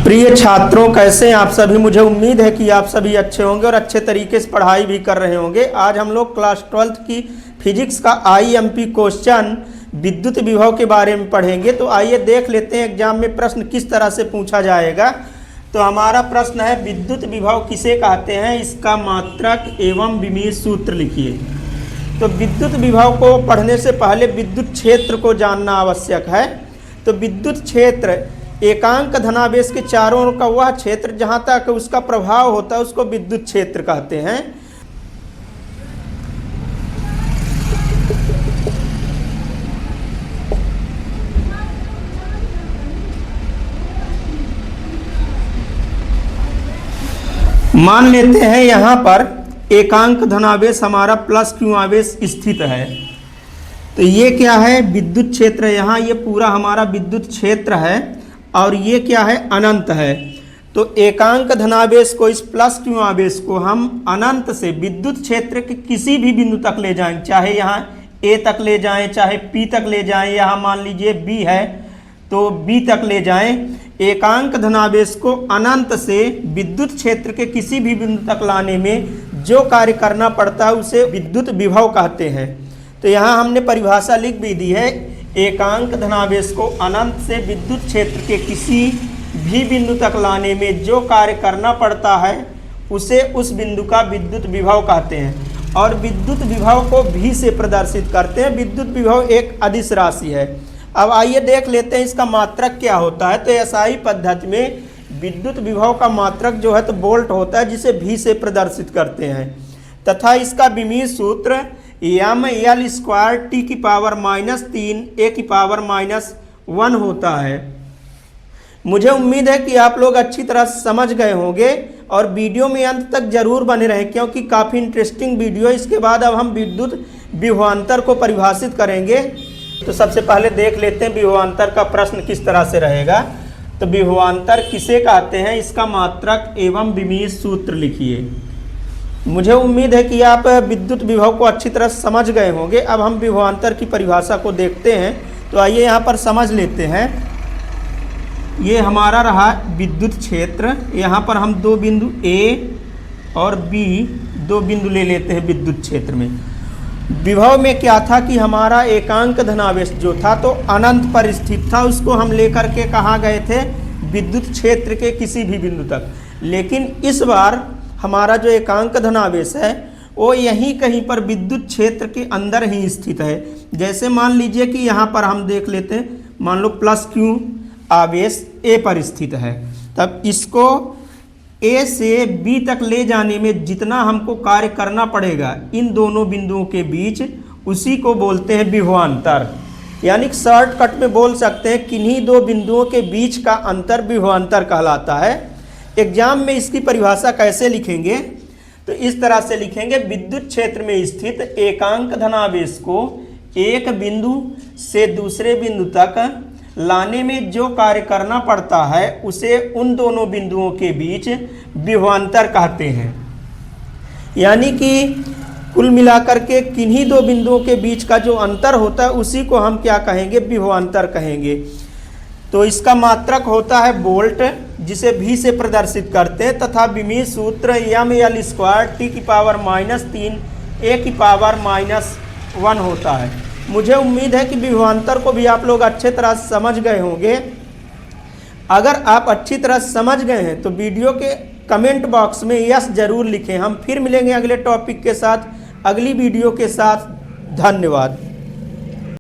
प्रिय छात्रों, कैसे हैं आप सभी। मुझे उम्मीद है कि आप सभी अच्छे होंगे और अच्छे तरीके से पढ़ाई भी कर रहे होंगे। आज हम लोग क्लास 12th की फिजिक्स का आईएमपी क्वेश्चन विद्युत विभव के बारे में पढ़ेंगे। तो आइए देख लेते हैं एग्जाम में प्रश्न किस तरह से पूछा जाएगा। तो हमारा प्रश्न है, विद्युत विभव किसे कहते हैं, इसका मात्रक एवं विमीय सूत्र लिखिए। तो विद्युत विभव को पढ़ने से पहले विद्युत क्षेत्र को जानना आवश्यक है। तो विद्युत क्षेत्र एकांक धनावेश के चारों ओर का वह क्षेत्र जहां तक उसका प्रभाव होता है उसको विद्युत क्षेत्र कहते हैं। मान लेते हैं यहां पर एकांक धनावेश हमारा प्लस क्यू आवेश स्थित है। तो ये क्या है, विद्युत क्षेत्र। यहाँ ये पूरा हमारा विद्युत क्षेत्र है और ये क्या है, अनंत है। तो एकांक धनावेश को, इस प्लस क्यू आवेश को हम अनंत से विद्युत क्षेत्र के किसी भी बिंदु तक ले जाएं, चाहे यहाँ ए तक ले जाएं, चाहे पी तक ले जाएं, यहाँ मान लीजिए बी है तो बी तक ले जाएं। एकांक धनावेश को अनंत से विद्युत क्षेत्र के किसी भी बिंदु तक लाने में जो कार्य करना पड़ता है उसे विद्युत विभव कहते हैं। तो यहाँ हमने परिभाषा लिख भी दी है, एकांक धनावेश को अनंत से विद्युत क्षेत्र के किसी भी बिंदु तक लाने में जो कार्य करना पड़ता है उसे उस बिंदु का विद्युत विभव कहते हैं। और विद्युत विभव को भी से प्रदर्शित करते हैं। विद्युत विभव एक अदिश राशि है। अब आइए देख लेते हैं इसका मात्रक क्या होता है। तो एसआई पद्धति में विद्युत विभव का मात्रक जो है तो वोल्ट होता है, जिसे भी से प्रदर्शित करते हैं। तथा इसका विमीय सूत्र ml² t की पावर -3 a की पावर -1 होता है। मुझे उम्मीद है कि आप लोग अच्छी तरह समझ गए होंगे और वीडियो में अंत तक जरूर बने रहें, क्योंकि काफ़ी इंटरेस्टिंग वीडियो। इसके बाद अब हम विद्युत विभवांतर को परिभाषित करेंगे। तो सबसे पहले देख लेते हैं विभवांतर का प्रश्न किस तरह से रहेगा। तो विभवांतर किसे कहते हैं, इसका मात्रक एवं विमीय सूत्र लिखिए। मुझे उम्मीद है कि आप विद्युत विभव को अच्छी तरह समझ गए होंगे। अब हम विभवांतर की परिभाषा को देखते हैं। तो आइए यहाँ पर समझ लेते हैं। ये हमारा रहा विद्युत क्षेत्र। यहाँ पर हम दो बिंदु ए और बी, दो बिंदु ले लेते हैं विद्युत क्षेत्र में। विभव में क्या था कि हमारा एकांक धनावेश जो था तो अनंत पर स्थित था, उसको हम लेकर के कहाँ गए थे, विद्युत क्षेत्र के किसी भी बिंदु तक। लेकिन इस बार हमारा जो एकांक धनावेश है वो यहीं कहीं पर विद्युत क्षेत्र के अंदर ही स्थित है। जैसे मान लीजिए कि यहाँ पर हम देख लेते हैं, मान लो प्लस क्यू आवेश ए पर स्थित है, तब इसको ए से बी तक ले जाने में जितना हमको कार्य करना पड़ेगा इन दोनों बिंदुओं के बीच, उसी को बोलते हैं विभवांतर। यानी शॉर्टकट में बोल सकते हैं किन्हीं दो बिंदुओं के बीच का अंतर विभवांतर कहलाता है। एग्जाम में इसकी परिभाषा कैसे लिखेंगे, तो इस तरह से लिखेंगे, विद्युत क्षेत्र में स्थित एकांक धनावेश को एक बिंदु से दूसरे बिंदु तक लाने में जो कार्य करना पड़ता है उसे उन दोनों बिंदुओं के बीच विभवांतर कहते हैं। यानी कि कुल मिलाकर के किन्हीं दो बिंदुओं के बीच का जो अंतर होता है उसी को हम क्या कहेंगे, विभवांतर कहेंगे। तो इसका मात्रक होता है वोल्ट, जिसे भी से प्रदर्शित करते हैं। तथा विमीय सूत्र ml² t की पावर -3 a की पावर -1 होता है। मुझे उम्मीद है कि विभवांतर को भी आप लोग अच्छे तरह समझ गए होंगे। अगर आप अच्छी तरह समझ गए हैं तो वीडियो के कमेंट बॉक्स में यस जरूर लिखें। हम फिर मिलेंगे अगले टॉपिक के साथ, अगली वीडियो के साथ। धन्यवाद।